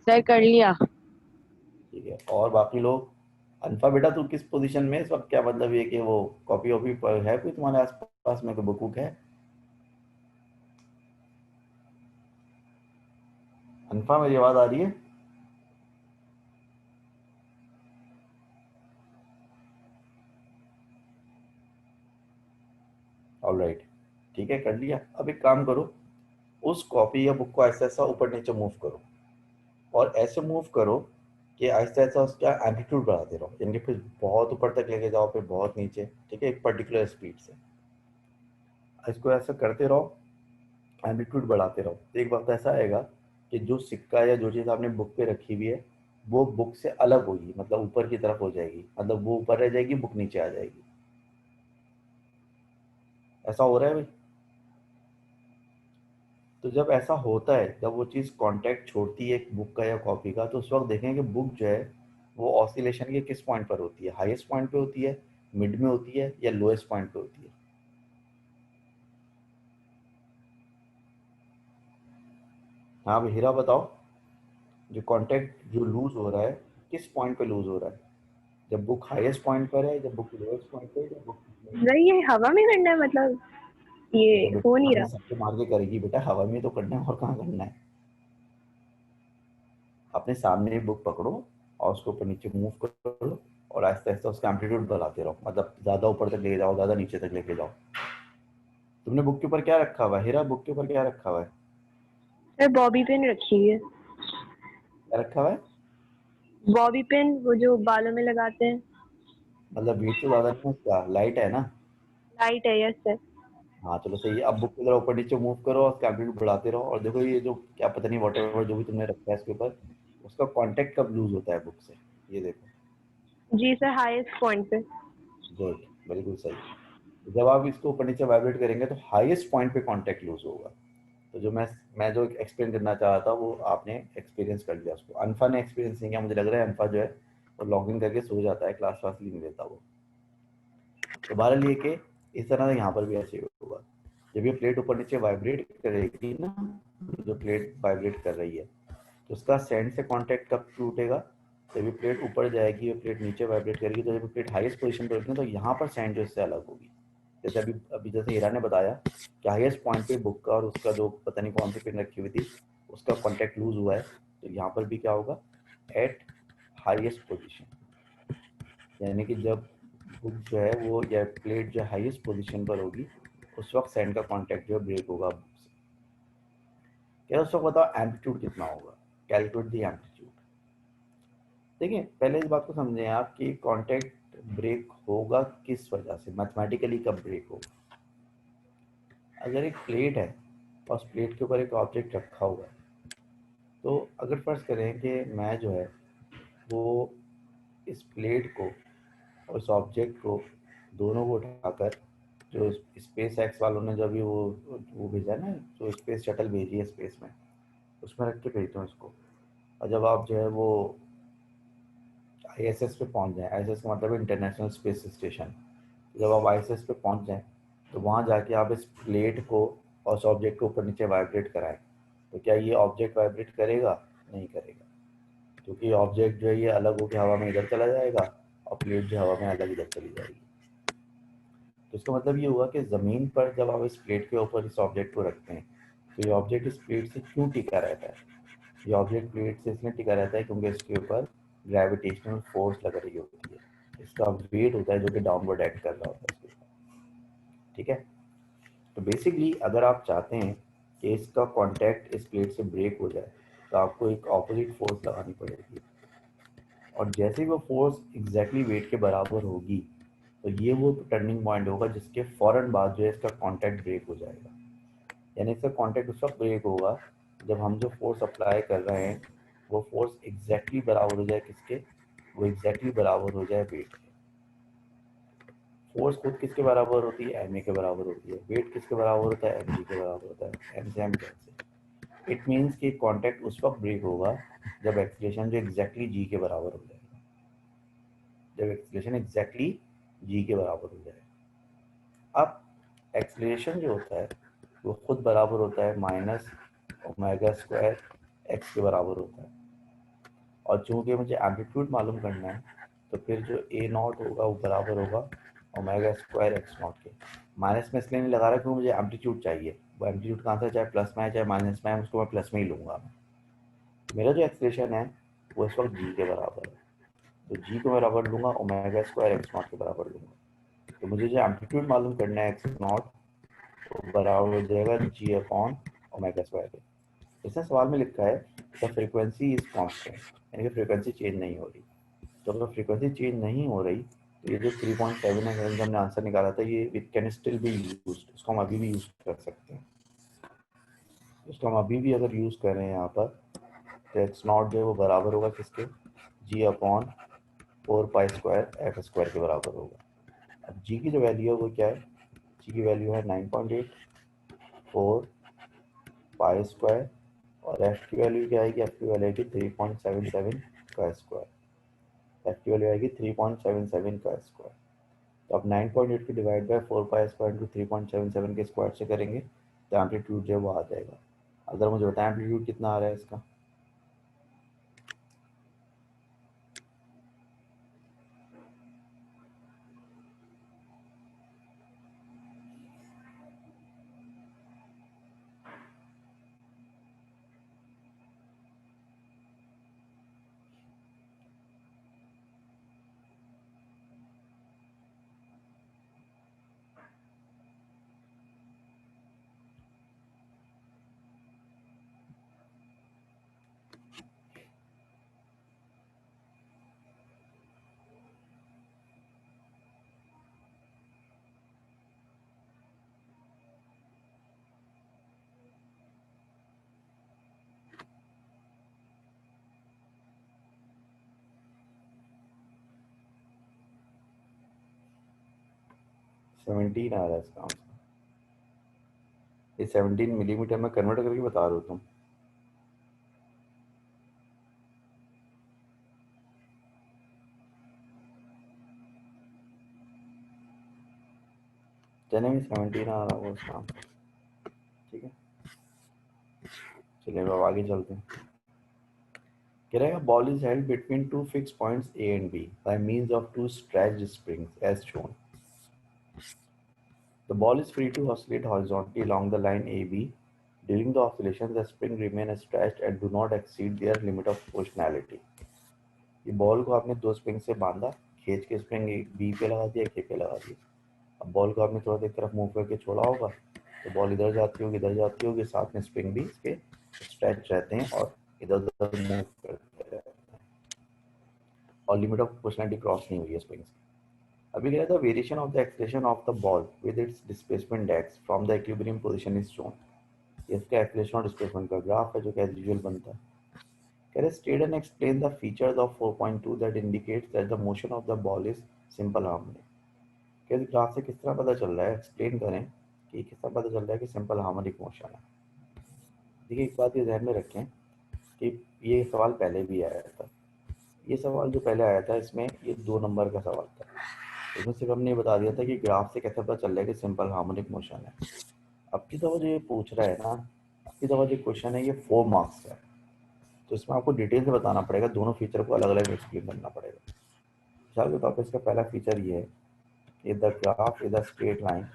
सर कर लिया। ठीक है, और बाकी लोग? अनफा बेटा, तू किस पोजीशन में है इस वक्त? क्या मतलब ये कि वो कॉपी वॉपी पर है कोई तुम्हारे आसपास में, कोई बुक वुक है? अनफा, मेरी आवाज़ आ रही है? ऑलराइट, ठीक है, कर लिया। अब एक काम करो, उस कॉपी या बुक को ऐसा ऐसा ऊपर नीचे मूव करो, और ऐसे मूव करो कि आहिस्ता आहिस्ता उसका एम्पलीट्यूड बढ़ाते रहो, यानी कि फिर बहुत ऊपर तक लेके जाओ, फिर बहुत नीचे, ठीक है, एक पर्टिकुलर स्पीड से। इसको ऐसा करते रहो, एम्पलीट्यूड बढ़ाते रहो, तो एक वक्त ऐसा आएगा कि जो सिक्का या जो चीज़ आपने बुक पे रखी हुई है वो बुक से अलग होगी, मतलब ऊपर की तरफ हो जाएगी, मतलब वो ऊपर रह जाएगी, बुक नीचे आ जाएगी। ऐसा हो रहा है भाई? तो जब ऐसा होता है, जब वो चीज़ कांटेक्ट छोड़ती है बुक का या कॉपी का, तो उस वक्त देखें कि बुक जो है वो ऑसिलेशन के किस पॉइंट पर होती है, हाईएस्ट पॉइंट पे होती है, मिड में होती है, या लोएस्ट पॉइंट पे होती है। हाँ भाई हीरा, बताओ, जो कांटेक्ट जो लूज हो रहा है किस पॉइंट पे लूज हो रहा है? जब बुक हाईएस्ट पॉइंट पर है, जब बुक लोएस्ट पॉइंट पे है, जब बुक में? सर ये हवा में करना है, मतलब ये देखो हो बेटा, नहीं हमें रहा। सबके मार के करेगी बेटा, हवा में तो करना है, और कहाँ करना है? अपने सामने एक बुक पकड़ो और उसको ऊपर नीचे मूव करो, और आहिस्ता आहिस्ता उसका एम्पलीट्यूड बढ़ाते रहो, मतलब ज़्यादा ऊपर तक ले जाओ, ज़्यादा नीचे तक लेके जाओ। तुमने बुक के ऊपर क्या रखा हुआ है हीरा? बुक के ऊपर क्या रखा हुआ है? सर बॉबी पिन रखी है। क्या रखा हुआ है? बॉबी पिन, वो जो बालों में लगाते हैं। मतलब बीट तो ज़्यादा नहीं है उसका, लाइट है ना? लाइट है, यस सर। हाँ चलो सही है। अब बुक को जरा ऊपर नीचे मूव करो और उसका एम्पलीट्यूड बढ़ाते रहो, और देखो ये जो क्या पता नहीं वॉट एवर जो भी तुमने रखा है इसके ऊपर, उसका कॉन्टेक्ट कब लूज होता है बुक से, ये देखो। जी सर, हाईएस्ट पॉइंट पे। गुड, बिल्कुल सही। जब आप इसको ऊपर नीचे वाइब्रेट करेंगे तो हाईएस्ट पॉइंट पे कांटेक्ट लूज होगा। तो जो मैं जो एक्सप्लेन करना चाह रहा था वो आपने एक्सपीरियंस कर लिया उसको। अनफा ने एक्सपीरियंस नहीं किया, मुझे लग रहा है अनफा जो है वो लॉग इन करके सो जाता है, क्लास वास नहीं देता वो। तो बहरहाल ये कि इस तरह यहाँ पर भी ऐसे ही होगा। जब ये प्लेट ऊपर नीचे वाइब्रेट करेगी ना, जो प्लेट वाइब्रेट कर रही है, तो उसका सैंड से कांटेक्ट कब टूटेगा? जब ये प्लेट ऊपर जाएगी, ये प्लेट नीचे वाइब्रेट करेगी, तो जब प्लेट हाईएस्ट पोजीशन पर होगी तो यहाँ पर सैंड जो इससे अलग होगी। जैसे अभी अभी जैसे हीरा ने बताया कि हाईएस्ट पॉइंट पे बुक का और उसका जो पता नहीं कौन सी पिन रखी हुई थी उसका कांटेक्ट लूज हुआ है, तो यहाँ पर भी क्या होगा? एट हाईएस्ट पोजीशन, यानी कि जब बुक जो है वो या प्लेट जो हाईएस्ट पोजीशन पर होगी उस वक्त सैंड का कांटेक्ट जो है ब्रेक होगा बुक से। क्या उस वक्त बताओ एम्पलीट्यूड कितना होगा? Calculate the amplitude. देखिए पहले इस बात को समझें आप कि कांटेक्ट ब्रेक होगा किस वजह से, मैथमेटिकली कब ब्रेक होगा। अगर एक प्लेट है और उस प्लेट के ऊपर एक ऑब्जेक्ट रखा हुआ है, तो अगर फर्ज करें कि मैं जो है वो इस प्लेट को और इस ऑब्जेक्ट को दोनों को उठाकर, जो स्पेस एक्स वालों ने जो अभी वो भेजा है ना, जो स्पेस शटल भेजी है स्पेस में, उसमें रख के भेजता हूँ इसको। और जब आप जो है वो आईएसएस पे पहुंच जाएं, आईएसएस का मतलब इंटरनेशनल स्पेस स्टेशन, जब आप आईएसएस पे पहुंच जाएं तो वहां जाके आप इस प्लेट को और उस ऑब्जेक्ट को ऊपर नीचे वाइब्रेट कराएं, तो क्या ये ऑब्जेक्ट वाइब्रेट करेगा? नहीं करेगा, क्योंकि ऑब्जेक्ट जो है ये अलग होकर हवा में इधर चला जाएगा और प्लेट जो हवा में अलग इधर चली जाएगी। तो इसका मतलब ये हुआ कि ज़मीन पर जब आप इस प्लेट के ऊपर इस ऑब्जेक्ट को रखते हैं तो ये ऑब्जेक्ट इस प्लेट से क्यों टिका रहता है? ये ऑब्जेक्ट प्लेट से इसलिए टिका रहता है क्योंकि इसके ऊपर ग्रेविटेशनल फोर्स लग रही होती है, इसका वेट होता है जो कि डाउनवर्ड एक्ट कर रहा होता है इसके ऊपर। ठीक है, तो बेसिकली अगर आप चाहते हैं कि इसका कांटेक्ट इस प्लेट से ब्रेक हो जाए तो आपको एक ऑपोजिट फोर्स लगानी पड़ेगी, और जैसे ही वो फोर्स एग्जैक्टली वेट के बराबर होगी तो ये वो टर्निंग पॉइंट होगा जिसके फौरन बाद जो है इसका कांटेक्ट ब्रेक हो जाएगा। यानी इसका कांटेक्ट उस वक्त ब्रेक होगा जब हम जो फोर्स अप्लाई कर रहे हैं वो फोर्स एग्जैक्टली बराबर हो जाए किसके, वो एग्जैक्टली बराबर हो जाए वेट के। फोर्स खुद किसके बराबर होती है, एम ए के बराबर होती है। वेट किसके बराबर होता है, एम जी के बराबर होता है। एम से एम कैंसिल। इट मीन्स कि कांटेक्ट उस वक्त ब्रेक होगा जब एक्सीलरेशन जो एग्जैक्टली जी के बराबर हो जाएगा, जब एक्सीलरेशन एग्जैक्टली जी के बराबर हो जाएगा। अब एक्सीलरेशन जो होता है वो खुद बराबर होता है माइनस ओमेगा स्क्वायर एक्स के बराबर होता है, और चूंकि मुझे एम्पलीट्यूड मालूम करना है तो फिर जो ए नॉट होगा वो बराबर होगा ओमेगा स्क्वायर एक्स नॉट के। माइनस में इसलिए नहीं लगा रहा क्योंकि मुझे एम्पलीट्यूड चाहिए, वो एम्पलीट्यूड कहाँ से, चाहे प्लस में है चाहे माइनस में है, उसको मैं प्लस में ही लूँगा। मेरा जो एक्सीलरेशन है वो इस वक्त जी के बराबर है, तो जी को मैं बराबर लूँगा ओमेगा स्क्वायर एक्स नॉट के बराबर लूँगा। तो मुझे जो एम्पलीट्यूड मालूम करना है एक्स नॉट तो बराबर हो जाएगा जी अपॉन ओमेगा स्क्वायर के। इसने सवाल में लिखा है द फ्रीक्वेंसी इज कांस्टेंट, यानी कि फ्रीक्वेंसी चेंज नहीं हो रही। तो अगर फ्रीक्वेंसी चेंज नहीं हो रही तो ये जो 3.7 है जो हमने आंसर निकाला था ये it can still be used, इसको हम अभी भी यूज कर सकते हैं। इसको हम अभी भी अगर यूज कर रहे हैं यहाँ पर तो एक्स नॉट जो है वो बराबर होगा किसके, g upon 4 pi square f square के बराबर होगा। अब जी की जो वैल्यू है वो क्या है, जी की वैल्यू है 9.8 4 पाई स्क्वायर, और एफ की वैल्यू क्या आएगी, एफ की वैल्यू आएगी 3.77 का स्क्वायर। एफ की वैल्यू आएगी 3.77 का स्क्वायर। तो आप 9.8 को divide by 4 pi square into 3.77 के स्क्वायर से करेंगे तो एम्पलीट्यूड जो है वो आ जाएगा। अगर मुझे बताएं एम्पलीट्यूड कितना आ रहा है इसका, सेवनटीन आ रहा है इसका आंसर। ये 17 मिलीमीटर में कन्वर्ट करके बता दो तुम। चने में 17 आ रहा होगा उसका आंसर। ठीक है, चलिए अब आगे चलते हैं। कह रहा है ball is held between two fix points a and b by means of two stretched springs as shown. The ball is free to oscillate horizontally along the line AB. During the oscillation, the spring remain stretched and do not exceed their limit of proportionality. ये ball को आपने दो spring से बांधा, खींच के spring B पे लगा दिया, के पे लगा दिया। अब बॉल को आपने थोड़ा देर तरफ मूव करके छोड़ा होगा तो बॉल इधर जाती होगी इधर जाती होगी, साथ में स्प्रिंग भी इसके स्ट्रेच रहते हैं और इधर उधर मूव करते रहते हैं, और लिमिट ऑफ प्रोपोर्शनलिटी क्रॉस नहीं हुई है स्प्रिंग्स की। अभी क्या था, variation of the acceleration of the ball with its displacement x from the equilibrium position is shown. इसका एक्सीलरेशन और डिस्प्लेसमेंट का ग्राफ है जो कि एज यूजुअल बनता है। कह रहे state and explain the features of 4.2 that indicates that the motion of the ball is simple harmonic. क्या ग्राफ से किस तरह पता चल रहा है, एक्सप्लेन करें कि किस तरह पता चल रहा है कि सिंपल हार्मोनिक मोशन है। देखिए एक बात ये ध्यान में रखें कि ये सवाल पहले भी आया था। ये सवाल जो पहले आया था इसमें ये 2 नंबर का सवाल था। इसमें सिर्फ हमने ये बता दिया था कि ग्राफ से कैसे पता चल रहा है कि सिंपल हार्मोनिक मोशन है। अब की दफ़ा जो ये पूछ रहा है ना, अब की दफ़ा जो क्वेश्चन है ये 4 मार्क्स का है, तो इसमें आपको डिटेल से बताना पड़ेगा, दोनों फीचर को अलग अलग एक्सप्लेन करना पड़ेगा। मिसाल के तौर पर इसका पहला फीचर ये है if the graph is a straight line,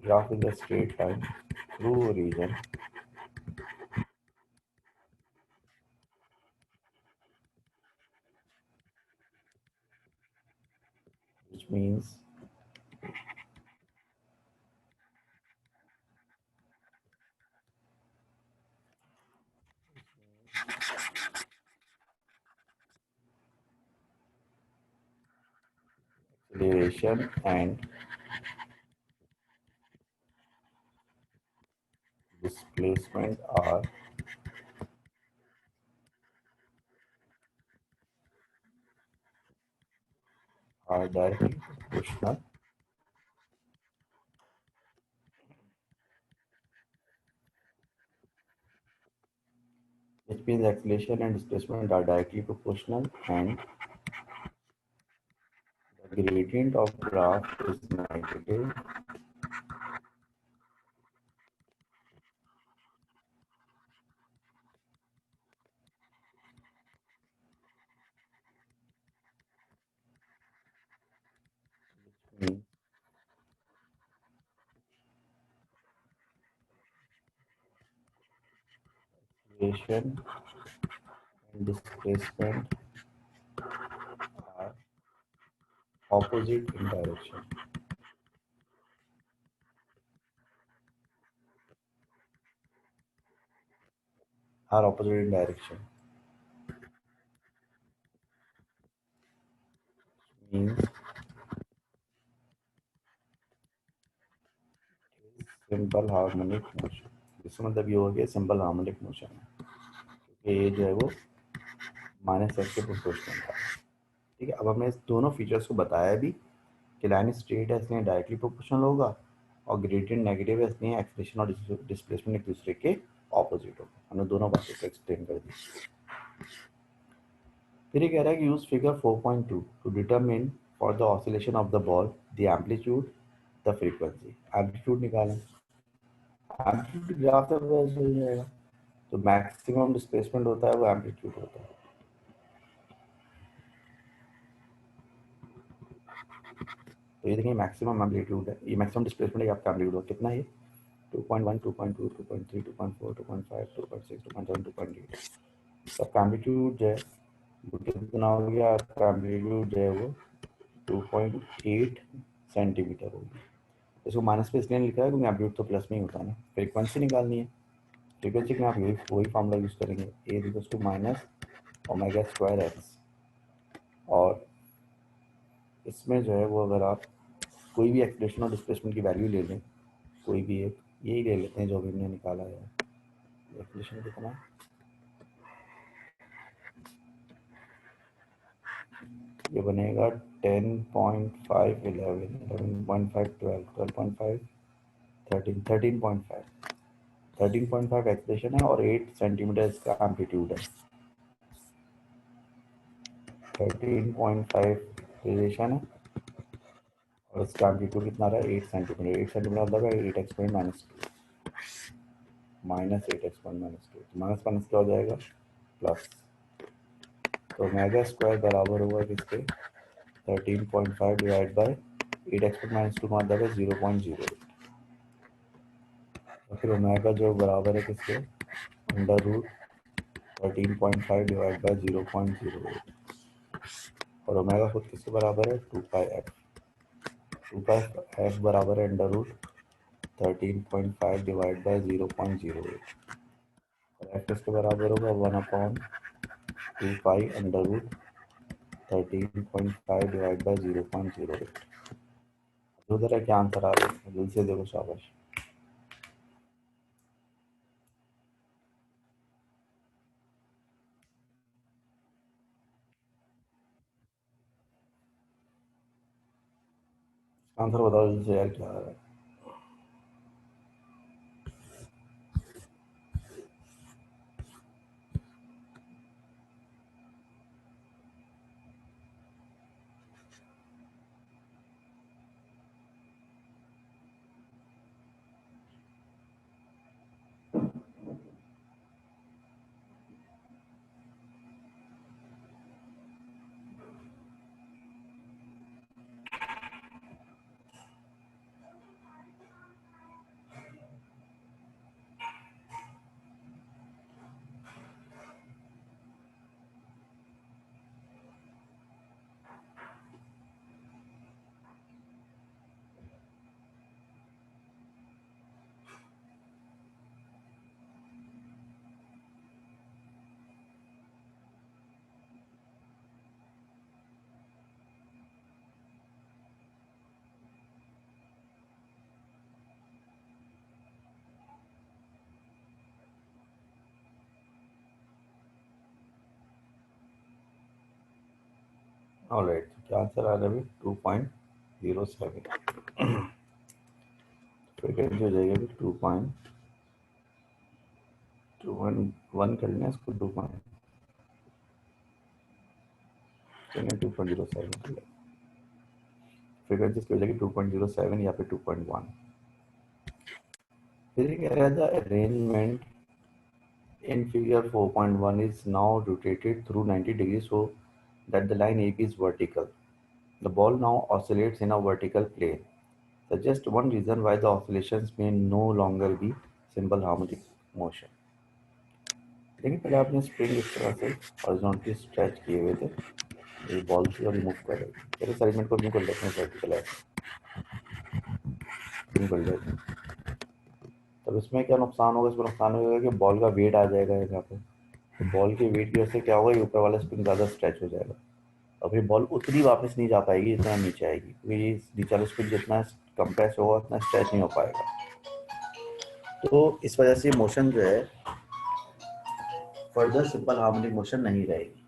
graph is a straight line through region which means acceleration and displacement are directly proportional, which means acceleration and displacement are directly proportional and the gradient of graph is negative, means acceleration and displacement are opposite in direction. Are opposite in direction means simple harmonic motion. इसका मतलब ये हो गया simple harmonic motion है क्योंकि ये जो है वो माइनस एक्स के प्रोपोर्शनल था. ठीक है, अब हमने इस दोनों फीचर्स को बताया भी कि लाइन स्ट्रेट है इसलिए डायरेक्टली प्रोपोर्शनल होगा और ग्रेडियंट नेगेटिव है इसलिए एक्सेलरेशन और डिस्प्लेसमेंट एक दूसरे के ऑपोजिट होगा. हमने दोनों बातों को एक्सप्लेन कर दी. फिर ये कह रहा है कि use figure 4.2 to determine for the oscillation of the ball the amplitude the frequency. Amplitude निकालें. एम्पलीट्यूड ग्राफ से पता चल जाएगा. तो मैक्सिमम डिस्प्लेसमेंट होता है वो एम्पलीट्यूड होता है. तो ये देखिए मैक्सिमम एम्पलीट्यूड है, ये मैक्सिमम डिस्प्लेसमेंट है, आपका एम्पलीट्यूड कितना है 2.1 2.2 2.3 2.4 2.5 2.6 2.7 2.8. सबका एम्पलीट्यूड जो है वो कितना हो गया. आपका एम्पलीट्यूड जो है वो 2.8 सेंटीमीटर होगी. इसको माइनस पे इसलिए लिखा है क्योंकि एम्पलीट्यूड तो प्लस में ही होता है ना. फ्रीक्वेंसी निकालनी है. फ्रीक्वेंसी के लिए आप वही फार्मूला यूज़ करेंगे a equals to minus omega square x. और इसमें जो है वो अगर आप कोई भी एक्सप्रेशन और डिस्प्लेसमेंट की वैल्यू ले लें, कोई भी एक यही ले लेते हैं जो अभी हमने निकाला है. एक्सप्रेशन कितना ये बनेगा 10.5 11 11.5 12 12.5 13 13.5 13.5 एक्सप्रेशन है और 8 सेंटीमीटर इसका एम्पलीट्यूड है. 13.5 एक्सप्रेशन है और इसका एम्पलीट्यूड कितना रहा है 8 सेंटीमीटर. 8 सेंटीमीटर मतलब 8 exponent minus 2 minus 8 exponent minus 2. तो माइनस माइनस क्या हो जाएगा प्लस. तो ओमेगा स्क्वायर बराबर होगा किसके 13.5 डिवाइड बाय 8 एक्सपोनेंट माइनस 2 मतलब है 0.08. और फिर ओमेगा जो बराबर है किसके अंडर रूट 13.5 डिवाइड बाय 0.08. और ओमेगा खुद किसके बराबर है 2 पाई एफ बराबर है अंडर रूट 13.5 डिवाइड बाय 0.08. और एफ किसके बराबर होगा 1/2 pi under root 13.5 divide by 0.08. उधर है क्या आंसर आ रहा है जल्दी से देखो शाबाश. आंसर बताओ जल्दी से यार क्या आ रहा है. ऑलराइट, क्या आंसर आ रहा है? 2.07। फ्रीक्वेंसी हो जाएगी अभी 2.1 कर लें इसको, 2.07 फ्रीक्वेंसी इसकी हो जाएगी 2.07 या फिर 2.1। फिर ये कह रहा था arrangement in figure 4.1 is now rotated through 90 degrees so that the line AB is vertical. The ball now oscillates in a vertical plane. Suggest one reason why the oscillations may no longer be simple harmonic motion. देखिए पहले आपने spring इस तरह से horizontally stretch किए हुए थे, ये बॉल थी और मूव कर रही थी। चलिए इस एलिमेंट को मूव कर लेते हैं वर्टिकल ऐसे मूव कर लेते हैं। तब इसमें क्या नुकसान होगा? इसमें नुकसान होगा कि बॉल का वेट आ जाएगा यहाँ पे, तो बॉल के वेट की वजह से क्या होगा, ये ऊपर वाला स्प्रिंग ज़्यादा स्ट्रेच हो जाएगा और फिर बॉल उतनी वापस नहीं जा पाएगी जितना नीचे आएगी, क्योंकि ये नीचे वाला स्प्रिंग जितना कंप्रेस होगा उतना स्ट्रेच नहीं हो पाएगा। तो इस वजह से मोशन जो है फर्दर सिंपल हार्मोनिक मोशन नहीं रहेगी।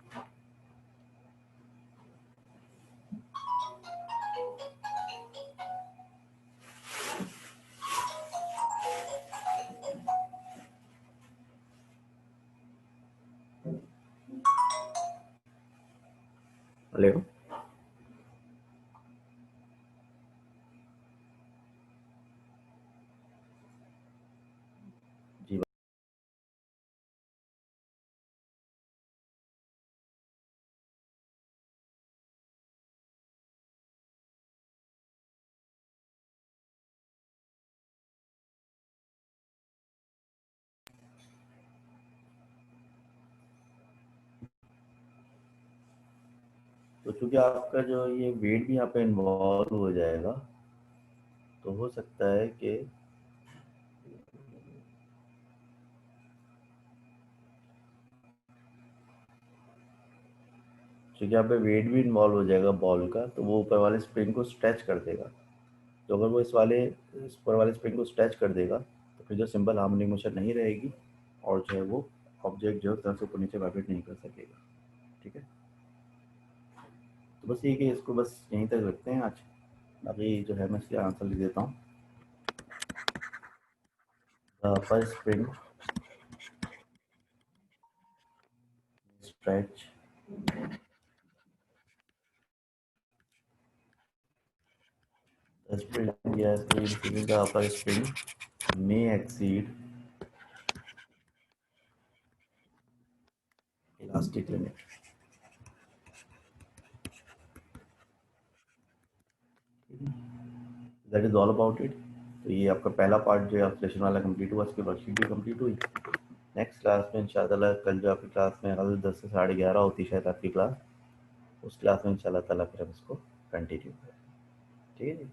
हेलो, जी तो चूंकि आपका जो ये वेट भी यहाँ पे इन्वॉल्व हो जाएगा, तो हो सकता है कि क्योंकि यहाँ पे वेट भी इन्वॉल्व हो जाएगा बॉल का, तो वो ऊपर वाले स्प्रिंग को स्ट्रेच कर देगा। तो अगर वो इस ऊपर वाले स्प्रिंग को स्ट्रेच कर देगा तो फिर जो सिंपल हार्मोनिक मोशन नहीं रहेगी और जो है वो ऑब्जेक्ट जो है तरह से ऊपर नीचे वाइब्रेट नहीं कर सकेगा। ठीक है, तो बस ये कि इसको बस यहीं तक रखते हैं आज। बाकी जो है मैं इसके आंसर लिख देता हूँ। Upper spring stretch the spring yes increasing the upper spring may exceed elastic limit। That is all about it. तो ये आपका पहला पार्ट जो है ऑसिलेशन वाला कंप्लीट हुआ, इसकी वर्कशीट भी कंप्लीट हुई। नेक्स्ट क्लास में इंशाल्लाह कल जो आपकी क्लास में कल 10 से 11:30 होती है शायद आपकी क्लास, उस क्लास में इंशाल्लाह ताला फिर हम इसको कंटिन्यू करें। ठीक है जी।